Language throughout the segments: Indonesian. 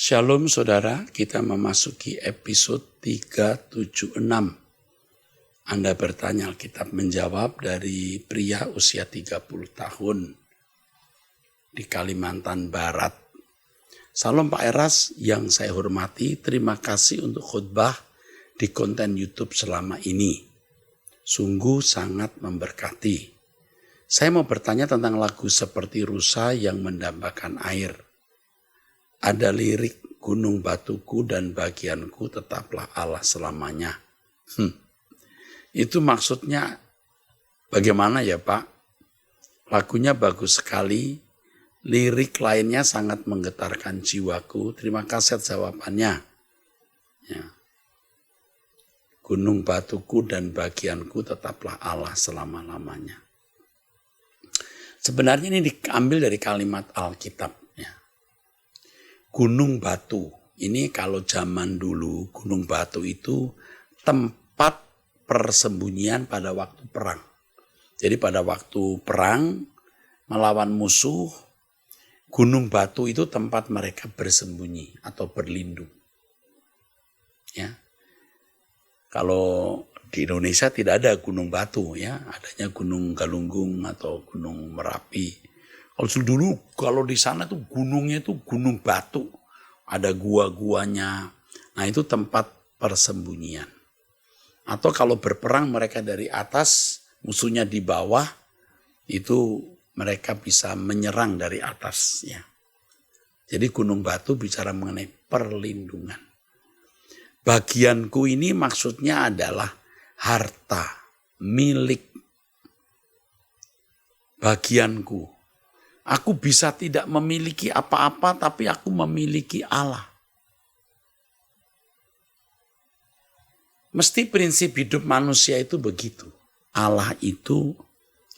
Shalom saudara, kita memasuki episode 376. Anda bertanya, Alkitab menjawab dari pria usia 30 tahun di Kalimantan Barat. Salam Pak Eras yang saya hormati, terima kasih untuk khotbah di konten YouTube selama ini. Sungguh sangat memberkati. Saya mau bertanya tentang lagu seperti rusa yang mendambakan air. Ada lirik gunung batuku dan bagianku tetaplah Allah selamanya. Itu maksudnya bagaimana ya Pak? Lagunya bagus sekali, lirik lainnya sangat menggetarkan jiwaku. Terima kasih jawabannya. Ya. Gunung batuku dan bagianku tetaplah Allah selama-lamanya. Sebenarnya ini diambil dari kalimat Alkitab. Gunung Batu, ini kalau zaman dulu Gunung Batu itu tempat persembunyian pada waktu perang. Jadi pada waktu perang melawan musuh, Gunung Batu itu tempat mereka bersembunyi atau berlindung. Ya. Kalau di Indonesia tidak ada Gunung Batu, ya, adanya Gunung Galunggung atau Gunung Merapi. Kalau di sana tuh gunungnya tuh gunung batu, ada gua-guanya. Nah itu tempat persembunyian. Atau kalau berperang mereka dari atas, musuhnya di bawah, itu mereka bisa menyerang dari atas. Ya. Jadi gunung batu bicara mengenai perlindungan. Bagianku ini maksudnya adalah harta, milik. Bagianku. Aku bisa tidak memiliki apa-apa, tapi aku memiliki Allah. Mesti prinsip hidup manusia itu begitu. Allah itu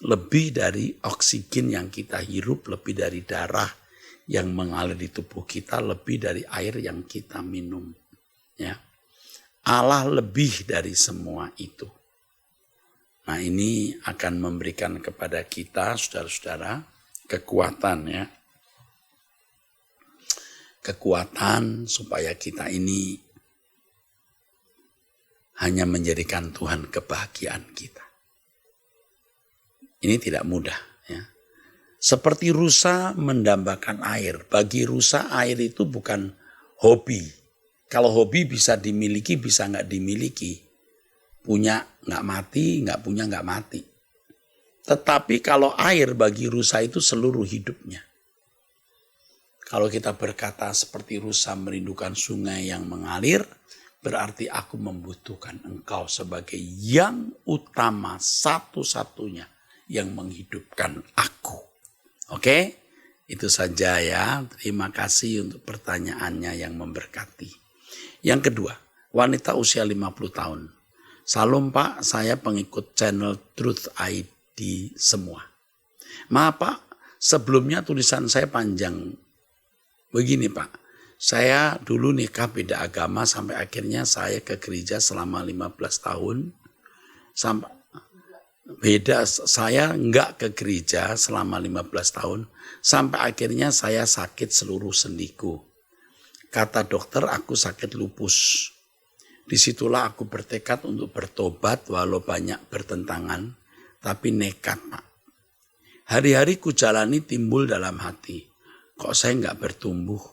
lebih dari oksigen yang kita hirup, lebih dari darah yang mengalir di tubuh kita, lebih dari air yang kita minum. Ya. Allah lebih dari semua itu. Nah ini akan memberikan kepada kita, saudara-saudara, kekuatan ya. Kekuatan supaya kita ini hanya menjadikan Tuhan kebahagiaan kita. Ini tidak mudah ya. Seperti rusa mendambakan air. Bagi rusa air itu bukan hobi. Kalau hobi bisa dimiliki, bisa nggak dimiliki. Punya nggak mati, nggak punya nggak mati. Tetapi kalau air bagi rusa itu seluruh hidupnya. Kalau kita berkata seperti rusa merindukan sungai yang mengalir, berarti aku membutuhkan engkau sebagai yang utama, satu-satunya yang menghidupkan aku. Oke? Itu saja ya. Terima kasih untuk pertanyaannya yang memberkati. Yang kedua, wanita usia 50 tahun. Salam Pak, saya pengikut channel Truth ID semua. Maaf Pak, sebelumnya tulisan saya panjang. Begini Pak, saya dulu nikah beda agama sampai akhirnya saya ke gereja selama 15 tahun. Saya enggak ke gereja selama 15 tahun. Sampai akhirnya saya sakit seluruh sendiku. Kata dokter aku sakit lupus. Disitulah aku bertekad untuk bertobat walau banyak bertentangan. Tapi nekat Pak. Hari-hari ku jalani timbul dalam hati. Kok saya enggak bertumbuh?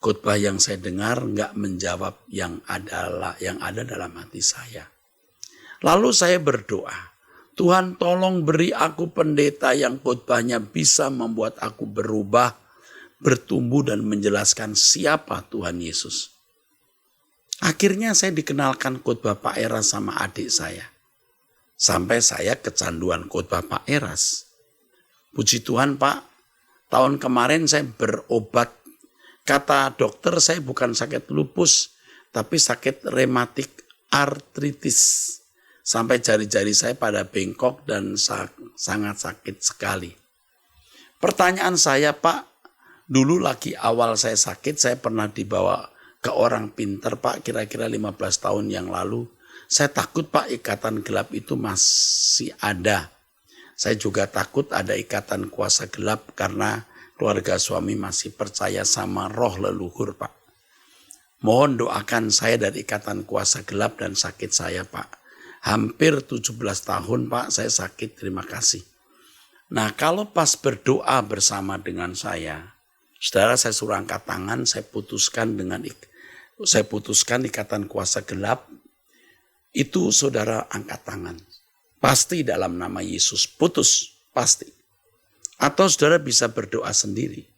Khotbah yang saya dengar enggak menjawab yang ada dalam hati saya. Lalu saya berdoa. Tuhan tolong beri aku pendeta yang khotbahnya bisa membuat aku berubah, bertumbuh dan menjelaskan siapa Tuhan Yesus. Akhirnya saya dikenalkan khotbah Pak Eras sama adik saya. Sampai saya kecanduan khotbah Pak Eras. Puji Tuhan Pak, tahun kemarin saya berobat. Kata dokter saya bukan sakit lupus, tapi sakit rematik artritis. Sampai jari-jari saya pada bengkok dan sangat sakit sekali. Pertanyaan saya Pak, dulu lagi awal saya sakit, saya pernah dibawa ke orang pintar Pak, kira-kira 15 tahun yang lalu. Saya takut Pak ikatan gelap itu masih ada. Saya juga takut ada ikatan kuasa gelap karena keluarga suami masih percaya sama roh leluhur Pak. Mohon doakan saya dari ikatan kuasa gelap dan sakit saya, Pak. Hampir 17 tahun, Pak, saya sakit, terima kasih. Nah, kalau pas berdoa bersama dengan saya, saudara, saya suruh angkat tangan, saya putuskan ikatan kuasa gelap, itu saudara angkat tangan. Pasti dalam nama Yesus, putus, pasti. Atau saudara bisa berdoa sendiri.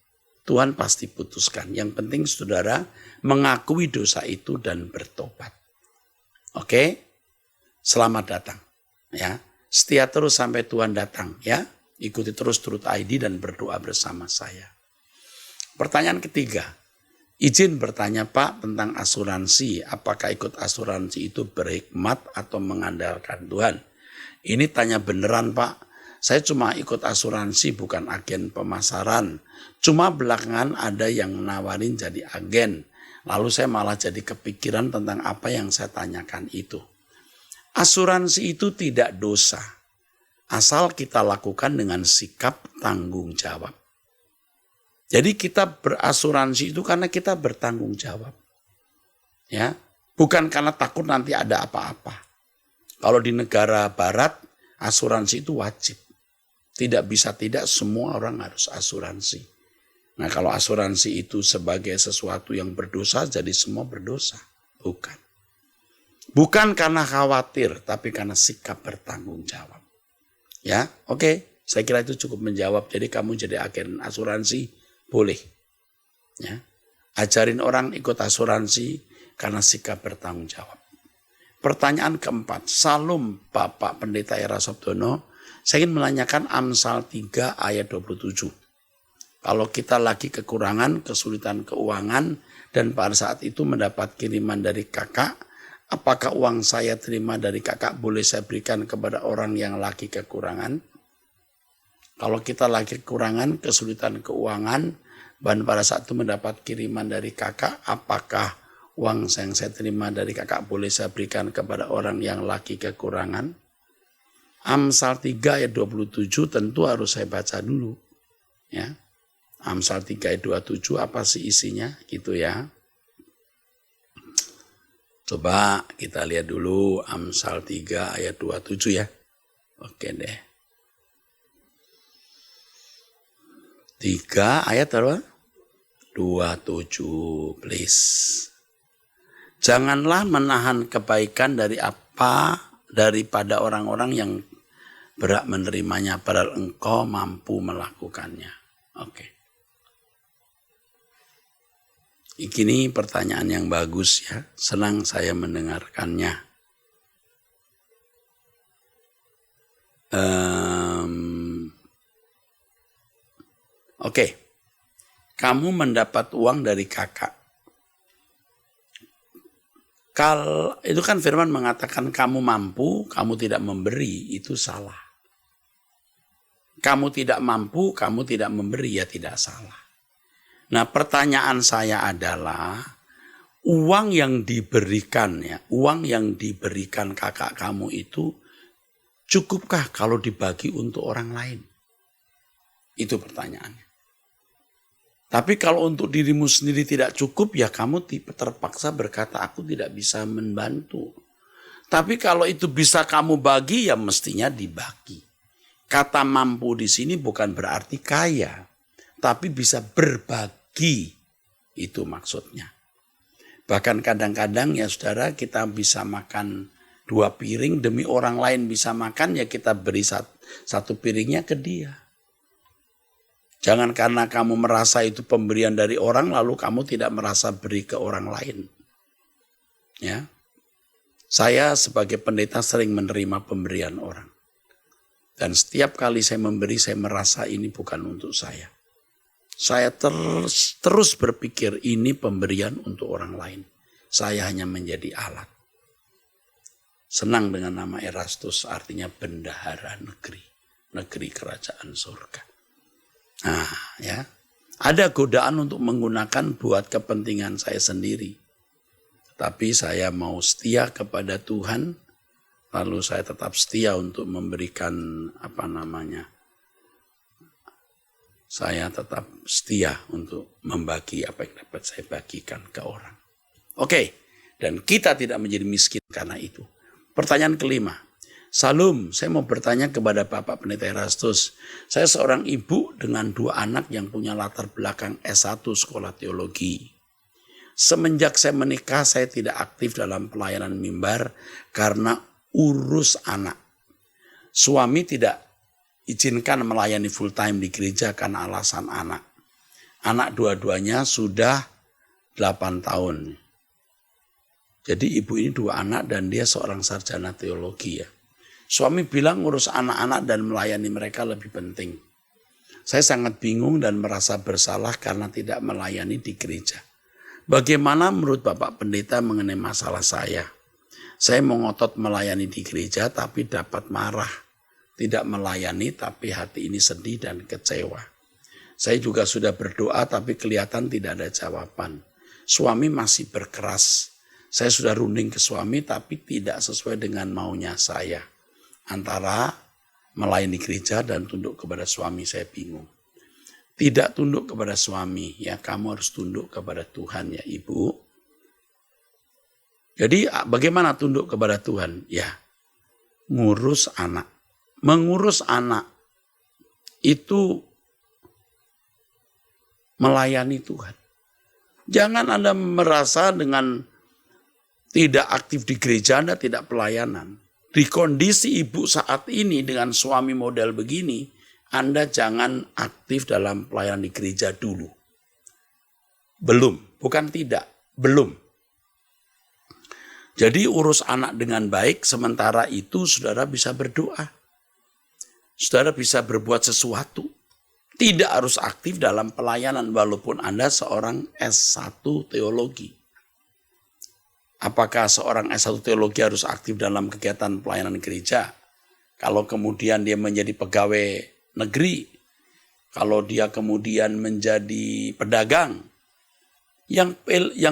Tuhan pasti putuskan. Yang penting saudara mengakui dosa itu dan bertobat. Oke? Selamat datang. Ya, setia terus sampai Tuhan datang. Ya, ikuti terus Truth ID dan berdoa bersama saya. Pertanyaan ketiga. Izin bertanya Pak tentang asuransi. Apakah ikut asuransi itu berhikmat atau mengandalkan Tuhan? Ini tanya beneran Pak. Saya cuma ikut asuransi, bukan agen pemasaran. Cuma belakangan ada yang nawarin jadi agen. Lalu saya malah jadi kepikiran tentang apa yang saya tanyakan itu. Asuransi itu tidak dosa. Asal kita lakukan dengan sikap tanggung jawab. Jadi kita berasuransi itu karena kita bertanggung jawab. Ya, bukan karena takut nanti ada apa-apa. Kalau di negara barat, asuransi itu wajib. Tidak bisa tidak, semua orang harus asuransi. Nah, kalau asuransi itu sebagai sesuatu yang berdosa, jadi semua berdosa. Bukan. Bukan karena khawatir, tapi karena sikap bertanggung jawab. Ya, oke. Saya kira itu cukup menjawab. Jadi kamu jadi agen asuransi, boleh. Ya. Ajarin orang ikut asuransi karena sikap bertanggung jawab. Pertanyaan keempat, Salum Bapak Pendeta Era Sabdono, saya ingin menanyakan Amsal 3 ayat 27. Kalau kita lagi kekurangan, kesulitan keuangan, dan pada saat itu mendapat kiriman dari kakak, apakah uang saya terima dari kakak boleh saya berikan kepada orang yang lagi kekurangan? Kalau kita lagi kekurangan, kesulitan keuangan, dan pada saat itu mendapat kiriman dari kakak, apakah uang yang saya terima dari kakak boleh saya berikan kepada orang yang lagi kekurangan? Amsal 3 ayat 27 tentu harus saya baca dulu. Ya. Amsal 3 ayat 27 apa sih isinya? Gitu ya. Coba kita lihat dulu Amsal 3 ayat 27 ya. Oke deh. 3 ayat apa? 27, please. Janganlah menahan kebaikan daripada orang-orang yang berhak menerimanya, padahal engkau mampu melakukannya. Oke. Ini pertanyaan yang bagus ya. Senang saya mendengarkannya. Oke. Kamu mendapat uang dari kakak. Itu kan firman mengatakan kamu mampu, kamu tidak memberi, itu salah. Kamu tidak mampu, kamu tidak memberi, ya tidak salah. Nah, pertanyaan saya adalah uang yang diberikan kakak kamu itu cukupkah kalau dibagi untuk orang lain? Itu pertanyaannya. Tapi kalau untuk dirimu sendiri tidak cukup, ya kamu terpaksa berkata aku tidak bisa membantu. Tapi kalau itu bisa kamu bagi, ya mestinya dibagi. Kata mampu di sini bukan berarti kaya, tapi bisa berbagi. Itu maksudnya. Bahkan kadang-kadang ya saudara, kita bisa makan 2 piring demi orang lain bisa makan, ya kita beri satu piringnya ke dia. Jangan karena kamu merasa itu pemberian dari orang, lalu kamu tidak merasa beri ke orang lain. Ya, saya sebagai pendeta sering menerima pemberian orang. Dan setiap kali saya memberi, saya merasa ini bukan untuk saya. Saya terus berpikir ini pemberian untuk orang lain. Saya hanya menjadi alat. Senang dengan nama Erastus, artinya bendahara negeri. Negeri kerajaan surga. Nah ya, ada godaan untuk menggunakan buat kepentingan saya sendiri. Tapi saya mau setia kepada Tuhan. Lalu saya tetap setia untuk memberikan saya tetap setia untuk membagi apa yang dapat saya bagikan ke orang. Oke, dan kita tidak menjadi miskin karena itu. Pertanyaan kelima, Salum, saya mau bertanya kepada Bapak Pendeta Erastus. Saya seorang ibu dengan 2 anak yang punya latar belakang S1 sekolah teologi. Semenjak saya menikah, saya tidak aktif dalam pelayanan mimbar karena urus anak. Suami tidak izinkan melayani full time di gereja karena alasan anak. Anak dua-duanya sudah 8 tahun. Jadi ibu ini 2 anak dan dia seorang sarjana teologi ya. Suami bilang ngurus anak-anak dan melayani mereka lebih penting. Saya sangat bingung dan merasa bersalah karena tidak melayani di gereja. Bagaimana menurut Bapak Pendeta mengenai masalah saya? Saya mau ngotot melayani di gereja tapi dapat marah. Tidak melayani tapi hati ini sedih dan kecewa. Saya juga sudah berdoa tapi kelihatan tidak ada jawaban. Suami masih berkeras. Saya sudah runding ke suami tapi tidak sesuai dengan maunya saya. Antara melayani gereja dan tunduk kepada suami saya bingung. Tidak tunduk kepada suami, ya kamu harus tunduk kepada Tuhan ya ibu. Jadi bagaimana tunduk kepada Tuhan? Ya, ngurus anak. Mengurus anak itu melayani Tuhan. Jangan Anda merasa dengan tidak aktif di gereja Anda tidak pelayanan. Di kondisi ibu saat ini dengan suami model begini, Anda jangan aktif dalam pelayanan di gereja dulu. Belum, bukan tidak, belum. Jadi urus anak dengan baik, sementara itu saudara bisa berdoa. Saudara bisa berbuat sesuatu. Tidak harus aktif dalam pelayanan walaupun Anda seorang S1 teologi. Apakah seorang S1 teologi harus aktif dalam kegiatan pelayanan gereja? Kalau kemudian dia menjadi pegawai negeri, kalau dia kemudian menjadi pedagang, yang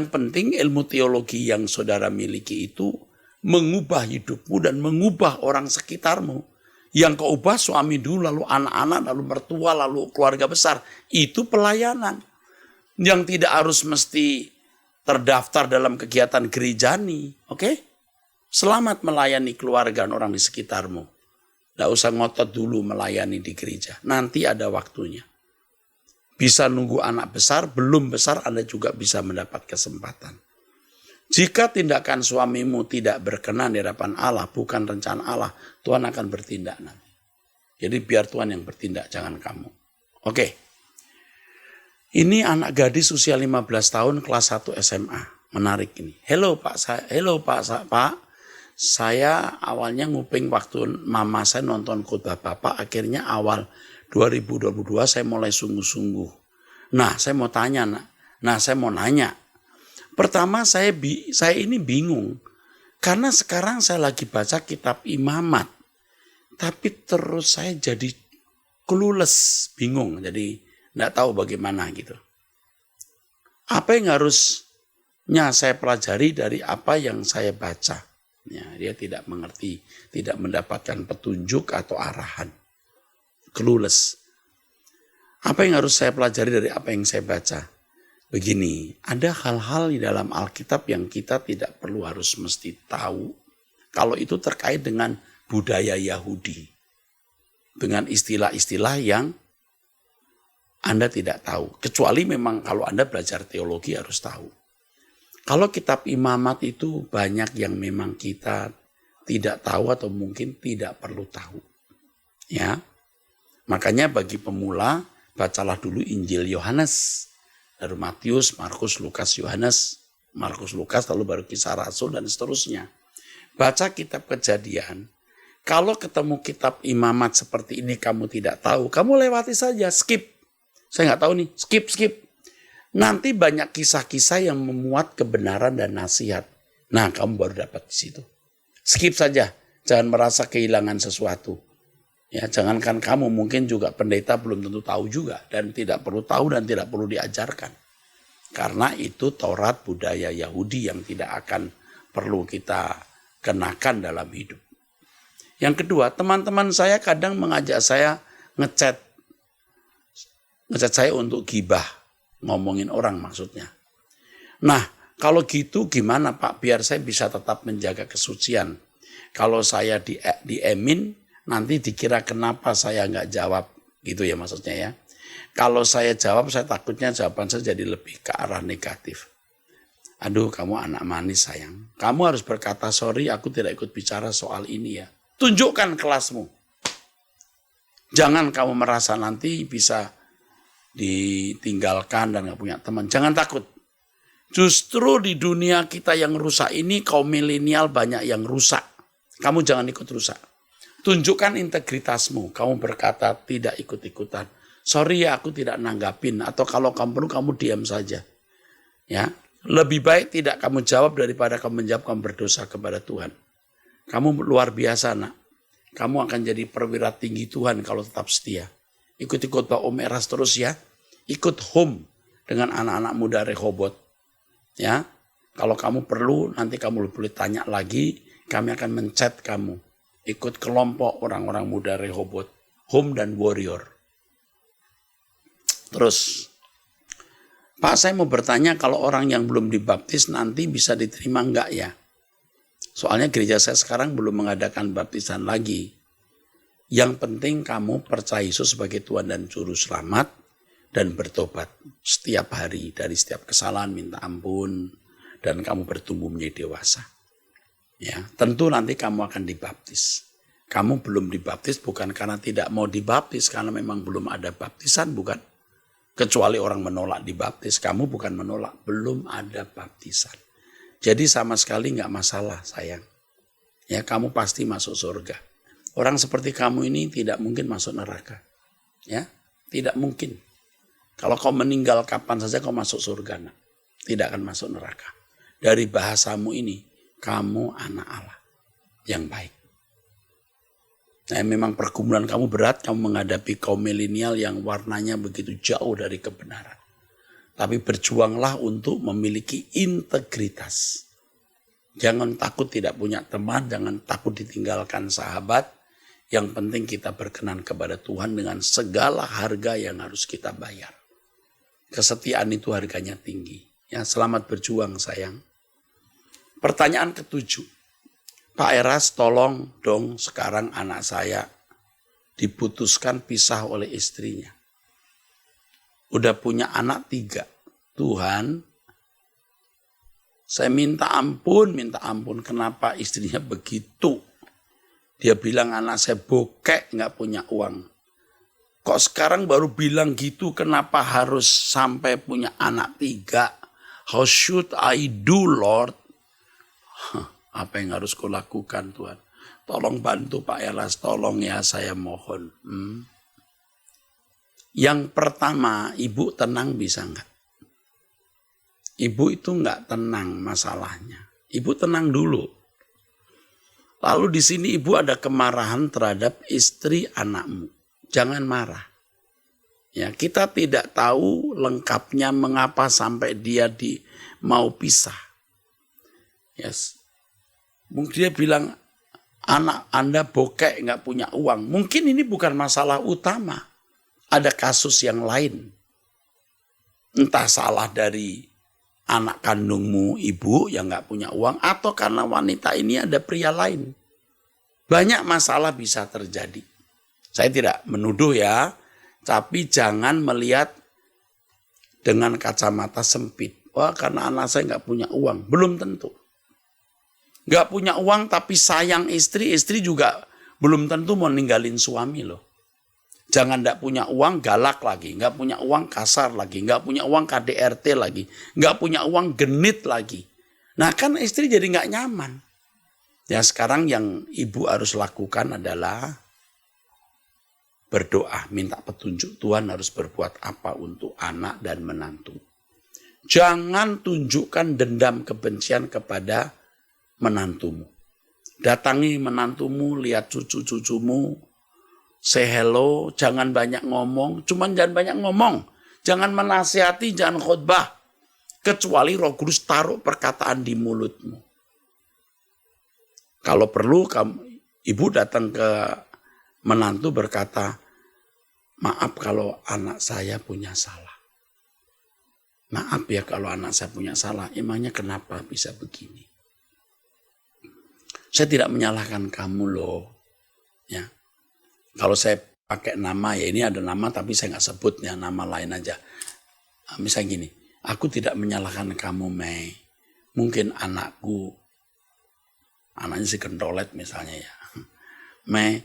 penting ilmu teologi yang saudara miliki itu mengubah hidupmu dan mengubah orang sekitarmu. Yang kau ubah suami dulu, lalu anak-anak, lalu mertua, lalu keluarga besar. Itu pelayanan. Yang tidak harus mesti terdaftar dalam kegiatan gerejani. Oke? Selamat melayani keluarga dan orang di sekitarmu. Tidak usah ngotot dulu melayani di gereja. Nanti ada waktunya. Bisa nunggu anak besar, belum besar Anda juga bisa mendapat kesempatan. Jika tindakan suamimu tidak berkenan di hadapan Allah, bukan rencana Allah, Tuhan akan bertindak nanti. Jadi biar Tuhan yang bertindak, jangan kamu. Oke. Ini anak gadis usia 15 tahun kelas 1 SMA. Menarik ini. Halo Pak. Saya awalnya nguping waktu mama saya nonton khotbah Bapak, akhirnya awal 2022 saya mulai sungguh-sungguh. Nah, saya mau nanya. Pertama saya ini bingung karena sekarang saya lagi baca kitab Imamat. Tapi terus saya jadi clueless, bingung. Jadi enggak tahu bagaimana gitu. Apa yang harusnya saya pelajari dari apa yang saya baca? Ya, dia tidak mengerti, tidak mendapatkan petunjuk atau arahan. Clueless. Apa yang harus saya pelajari dari apa yang saya baca? Begini, ada hal-hal di dalam Alkitab yang kita tidak perlu harus mesti tahu. Kalau itu terkait dengan budaya Yahudi. Dengan istilah-istilah yang Anda tidak tahu. Kecuali memang kalau Anda belajar teologi harus tahu. Kalau kitab Imamat itu banyak yang memang kita tidak tahu atau mungkin tidak perlu tahu. Ya. Makanya bagi pemula, bacalah dulu Injil Yohanes. Dari Matius, Markus, Lukas, Yohanes, Markus, Lukas, lalu baru Kisah Rasul dan seterusnya. Baca kitab Kejadian. Kalau ketemu kitab Imamat seperti ini kamu tidak tahu, kamu lewati saja, skip. Saya nggak tahu nih, skip. Nanti banyak kisah-kisah yang memuat kebenaran dan nasihat. Nah, kamu baru dapat di situ. Skip saja, jangan merasa kehilangan sesuatu. Ya, jangankan kamu, mungkin juga pendeta belum tentu tahu juga dan tidak perlu tahu dan tidak perlu diajarkan. Karena itu Taurat budaya Yahudi yang tidak akan perlu kita kenakan dalam hidup. Yang kedua, teman-teman saya kadang mengajak saya ngechat saya untuk gibah. Ngomongin orang maksudnya. Nah, Kalau gitu gimana Pak, biar saya bisa tetap menjaga kesucian. Kalau saya diemin, nanti dikira kenapa saya nggak jawab. Gitu ya maksudnya ya. Kalau saya jawab, saya takutnya jawaban saya jadi lebih ke arah negatif. Aduh, kamu anak manis sayang. Kamu harus berkata, sorry aku tidak ikut bicara soal ini ya. Tunjukkan kelasmu. Jangan kamu merasa nanti bisa ditinggalkan dan gak punya teman. Jangan takut. Justru di dunia kita yang rusak ini, kaum milenial banyak yang rusak. Kamu jangan ikut rusak. Tunjukkan integritasmu. Kamu berkata tidak ikut-ikutan. Sorry ya aku tidak nanggapin. Atau kalau kamu perlu kamu diam saja. Ya, lebih baik tidak kamu jawab daripada kamu menjawab kamu berdosa kepada Tuhan. Kamu luar biasa nak. Kamu akan jadi perwira tinggi Tuhan kalau tetap setia. Ikuti khotbah Om Eras terus ya. Ikut home dengan anak-anak muda Rehoboth. Ya, kalau kamu perlu nanti kamu boleh tanya lagi. Kami akan mencet kamu. Ikut kelompok orang-orang muda Rehoboth. Home dan warrior. Terus, Pak saya mau bertanya kalau orang yang belum dibaptis nanti bisa diterima enggak ya? Soalnya gereja saya sekarang belum mengadakan baptisan lagi. Yang penting kamu percaya Yesus sebagai Tuhan dan Juru Selamat dan bertobat setiap hari dari setiap kesalahan, minta ampun dan kamu bertumbuh menjadi dewasa. Ya, tentu nanti kamu akan dibaptis. Kamu belum dibaptis bukan karena tidak mau dibaptis, karena memang belum ada baptisan, bukan? Kecuali orang menolak dibaptis, kamu bukan menolak, belum ada baptisan. Jadi sama sekali nggak masalah sayang. Ya, kamu pasti masuk surga. Orang seperti kamu ini tidak mungkin masuk neraka. Ya, tidak mungkin. Kalau kau meninggal kapan saja kau masuk surga, nak. Tidak akan masuk neraka. Dari bahasamu ini, kamu anak Allah yang baik. Nah, memang pergumulan kamu berat, kamu menghadapi kaum milenial yang warnanya begitu jauh dari kebenaran. Tapi berjuanglah untuk memiliki integritas. Jangan takut tidak punya teman, jangan takut ditinggalkan sahabat. Yang penting kita berkenan kepada Tuhan dengan segala harga yang harus kita bayar. Kesetiaan itu harganya tinggi. Ya, selamat berjuang sayang. Pertanyaan ke-7. Pak Eras tolong dong sekarang anak saya diputuskan pisah oleh istrinya. Udah punya anak 3. Tuhan, saya minta ampun kenapa istrinya begitu. Dia bilang anak saya bokek gak punya uang. Kok sekarang baru bilang gitu, kenapa harus sampai punya anak 3? How should I do, Lord? Apa yang harus kau lakukan, Tuhan? Tolong bantu Pak Eras, tolong ya saya mohon. Yang pertama, ibu tenang bisa enggak? Ibu itu enggak tenang masalahnya. Ibu tenang dulu. Lalu di sini ibu ada kemarahan terhadap istri anakmu. Jangan marah. Ya, kita tidak tahu lengkapnya mengapa sampai dia mau pisah. Yes. Mungkin dia bilang, anak Anda bokek nggak punya uang. Mungkin ini bukan masalah utama. Ada kasus yang lain. Entah salah dari anak kandungmu, ibu yang nggak punya uang, atau karena wanita ini ada pria lain. Banyak masalah bisa terjadi. Saya tidak menuduh ya, tapi jangan melihat dengan kacamata sempit. Wah, karena anak saya nggak punya uang. Belum tentu. Nggak punya uang tapi sayang istri juga belum tentu mau ninggalin suami loh. Jangan nggak punya uang galak lagi, nggak punya uang kasar lagi, nggak punya uang KDRT lagi, nggak punya uang genit lagi. Nah kan istri jadi nggak nyaman. Ya sekarang yang ibu harus lakukan adalah berdoa, minta petunjuk Tuhan harus berbuat apa untuk anak dan menantu. Jangan tunjukkan dendam kebencian kepada menantumu. Datangi menantumu, lihat cucu-cucumu, say hello, jangan banyak ngomong, cuman jangan banyak ngomong. Jangan menasihati, jangan khotbah. Kecuali Roh Kudus taruh perkataan di mulutmu. Kalau perlu, ibu datang ke menantu berkata, maaf kalau anak saya punya salah. Maaf ya kalau anak saya punya salah, emangnya kenapa bisa begini? Saya tidak menyalahkan kamu loh. Ya. Kalau saya pakai nama, ya ini ada nama tapi saya nggak sebut ya, nama lain aja. Misalnya gini, aku tidak menyalahkan kamu, Mei. Mungkin anaknya si Gentolet misalnya ya. Mei,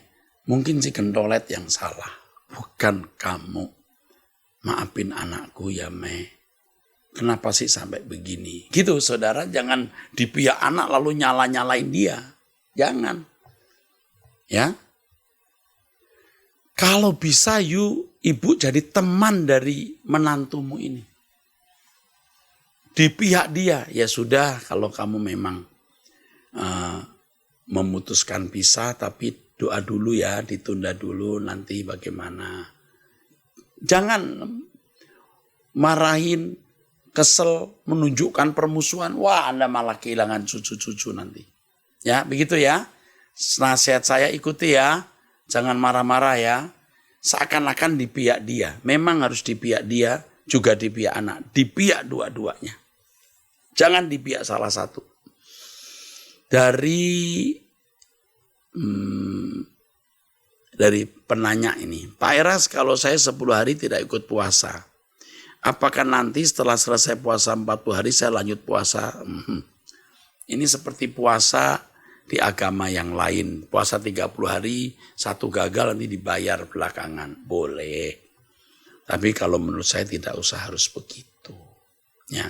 mungkin si Gentolet yang salah, bukan kamu. Maafin anakku ya, Mei. Kenapa sih sampai begini? Gitu saudara, jangan di pihak anak lalu nyalain dia. Jangan. Ya. Kalau bisa ibu jadi teman dari menantumu ini. Di pihak dia, ya sudah kalau kamu memang memutuskan pisah, tapi doa dulu ya, ditunda dulu nanti bagaimana. Jangan marahin, kesel, menunjukkan permusuhan. Wah, Anda malah kehilangan cucu-cucu nanti. Ya, begitu ya. Nasihat saya ikuti ya. Jangan marah-marah ya. Seakan-akan di pihak dia. Memang harus di pihak dia, juga di pihak anak. Di pihak dua-duanya. Jangan di pihak salah satu. Dari penanya ini. Pak Eras, kalau saya 10 hari tidak ikut puasa, apakah nanti setelah selesai puasa 40 hari saya lanjut puasa? Ini seperti puasa di agama yang lain. Puasa 30 hari, satu gagal nanti dibayar belakangan. Boleh. Tapi kalau menurut saya tidak usah harus begitu. Ya.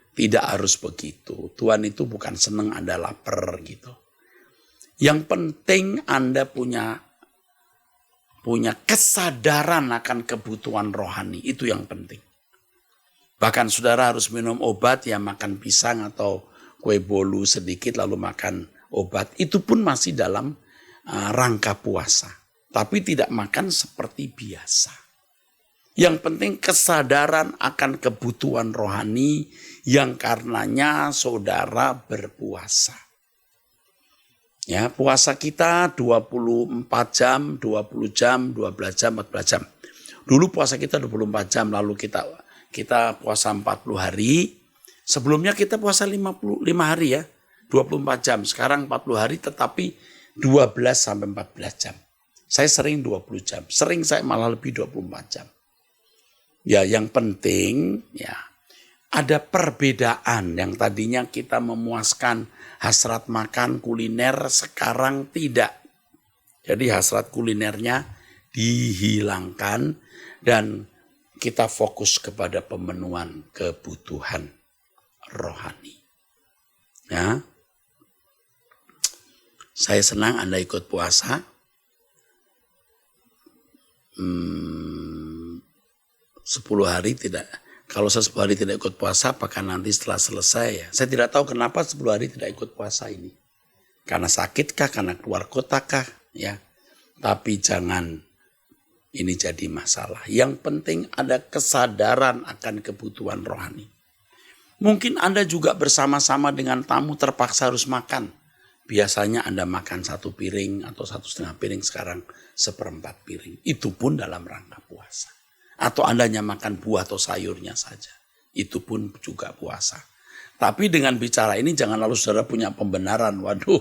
Tidak harus begitu. Tuhan itu bukan senang Anda lapar gitu. Yang penting Anda punya kesadaran akan kebutuhan rohani. Itu yang penting. Bahkan saudara harus minum obat, ya makan pisang atau kue bolu sedikit lalu makan obat. Itu pun masih dalam rangka puasa. Tapi tidak makan seperti biasa. Yang penting kesadaran akan kebutuhan rohani yang karenanya saudara berpuasa. Ya, puasa kita 24 jam, 20 jam, 12 jam, 14 jam. Dulu puasa kita 24 jam, lalu kita puasa 40 hari. Sebelumnya kita puasa 55 hari ya, 24 jam. Sekarang 40 hari tetapi 12 sampai 14 jam. Saya sering 20 jam, sering saya malah lebih 24 jam. Ya, yang penting ya ada perbedaan yang tadinya kita memuaskan hasrat makan kuliner, sekarang tidak. Jadi hasrat kulinernya dihilangkan dan kita fokus kepada pemenuhan kebutuhan rohani. Ya. Saya senang Anda ikut puasa. 10 hari tidak. Kalau saya 10 hari tidak ikut puasa, apakah nanti setelah selesai ya? Saya tidak tahu kenapa 10 hari tidak ikut puasa ini. Karena sakitkah, karena keluar kotakah, ya. Tapi jangan ini jadi masalah. Yang penting ada kesadaran akan kebutuhan rohani. Mungkin Anda juga bersama-sama dengan tamu terpaksa harus makan. Biasanya Anda makan 1 piring atau 1,5 piring, sekarang 1/4 piring. Itu pun dalam rangka puasa. Atau Anda hanya makan buah atau sayurnya saja. Itu pun juga puasa. Tapi dengan bicara ini jangan lalu saudara punya pembenaran. Waduh,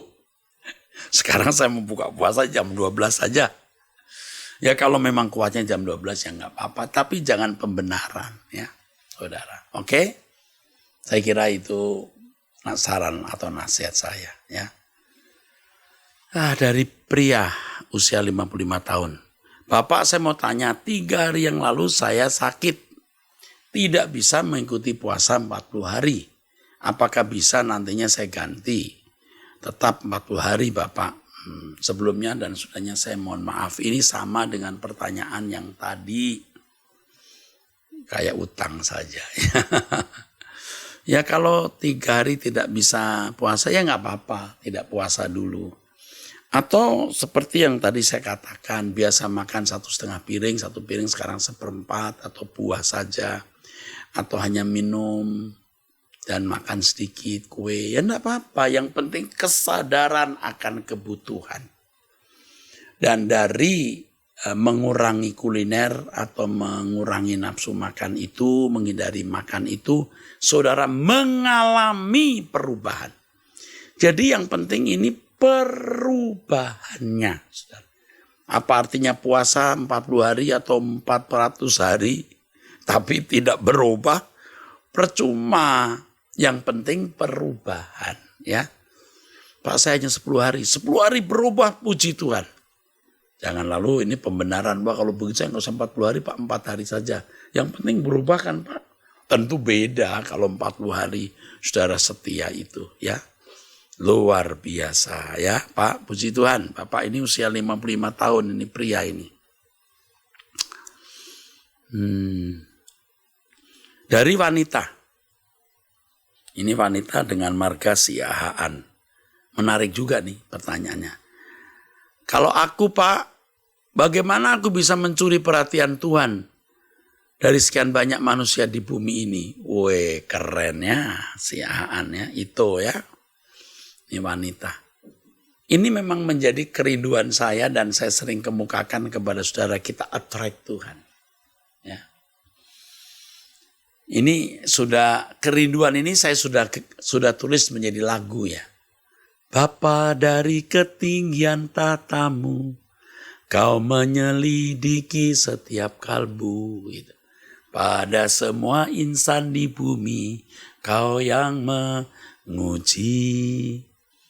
sekarang saya membuka puasa jam 12 saja. Ya kalau memang kuatnya jam 12 ya nggak apa-apa. Tapi jangan pembenaran ya saudara. Oke? Saya kira itu saran atau nasihat saya ya. Dari pria usia 55 tahun. Bapak, saya mau tanya, 3 hari yang lalu saya sakit. Tidak bisa mengikuti puasa 40 hari. Apakah bisa nantinya saya ganti? Tetap 40 hari Bapak. Sebelumnya dan sudahnya saya mohon maaf. Ini sama dengan pertanyaan yang tadi. Kayak utang saja. Ya kalau 3 hari tidak bisa puasa ya nggak apa-apa. Tidak puasa dulu. Atau seperti yang tadi saya katakan, biasa makan 1,5 piring, 1 piring sekarang 1/4 atau buah saja. Atau hanya minum dan makan sedikit kue. Ya enggak apa-apa, yang penting kesadaran akan kebutuhan. Dan dari mengurangi kuliner atau mengurangi nafsu makan itu, menghindari makan itu, saudara mengalami perubahan. Jadi yang penting ini perubahannya. Saudara. Apa artinya puasa 40 hari atau 400 hari tapi tidak berubah? Percuma. Yang penting perubahan, ya. Pak, saya hanya 10 hari. 10 hari berubah, puji Tuhan. Jangan lalu ini pembenaran, Pak, kalau begitu saya nggak usah 40 hari, Pak, 4 hari saja. Yang penting berubah kan, Pak. Tentu beda kalau 40 hari saudara setia itu, ya. Luar biasa, ya, Pak. Puji Tuhan. Bapak ini usia 55 tahun, ini pria ini. Dari wanita. Ini wanita dengan marga Siahaan. Menarik juga nih pertanyaannya. Kalau aku, Pak, bagaimana aku bisa mencuri perhatian Tuhan dari sekian banyak manusia di bumi ini? Weh, keren ya, Siahaan ya, itu ya. Ini wanita. Ini memang menjadi kerinduan saya dan saya sering kemukakan kepada saudara, kita attract Tuhan. Ya. Ini sudah, kerinduan ini saya sudah tulis menjadi lagu ya. Bapa dari ketinggian tatamu, kau menyelidiki setiap kalbu. Gitu. Pada semua insan di bumi, kau yang menguji.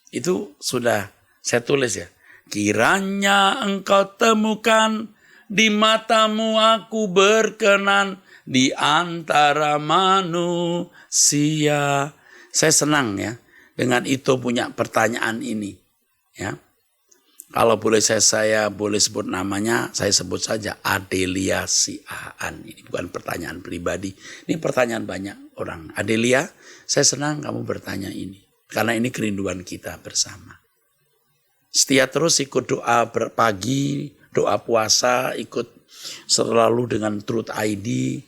Itu sudah saya tulis ya. Kiranya engkau temukan di matamu aku berkenan di antara manusia. Saya senang ya dengan itu punya pertanyaan ini. Ya, kalau boleh saya boleh sebut namanya, saya sebut saja Adelia Siahaan. Ini bukan pertanyaan pribadi, ini pertanyaan banyak orang. Adelia, saya senang kamu bertanya ini karena ini kerinduan kita bersama. Setia terus ikut doa pagi, doa puasa, ikut selalu dengan Truth ID.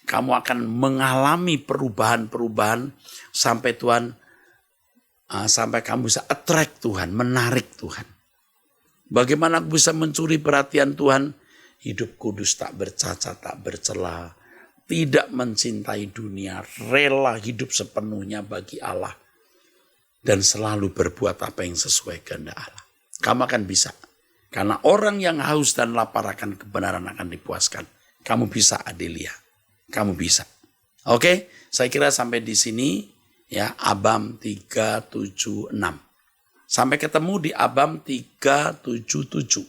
Kamu akan mengalami perubahan-perubahan sampai Tuhan, sampai kamu bisa attract Tuhan, menarik Tuhan. Bagaimana aku bisa mencuri perhatian Tuhan? Hidup kudus, tak bercacat, tak bercela, tidak mencintai dunia, rela hidup sepenuhnya bagi Allah, dan selalu berbuat apa yang sesuai kehendak Allah. Kamu akan bisa, karena orang yang haus dan lapar akan kebenaran akan dipuaskan. Kamu bisa, Adelia. Kamu bisa. Oke, saya kira sampai di sini ya, Abam 376. Sampai ketemu di Abam 377.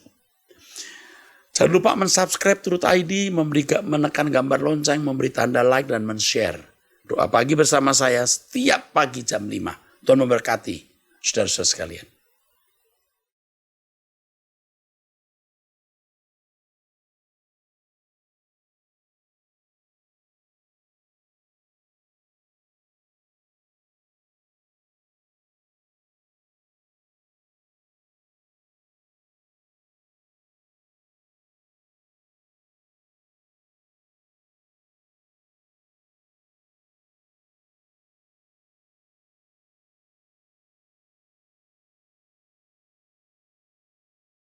Jangan lupa mensubscribe Truth ID, menekan gambar lonceng, memberi tanda like dan men-share. Doa pagi bersama saya setiap pagi jam 5. Tuhan memberkati saudara-saudara sekalian.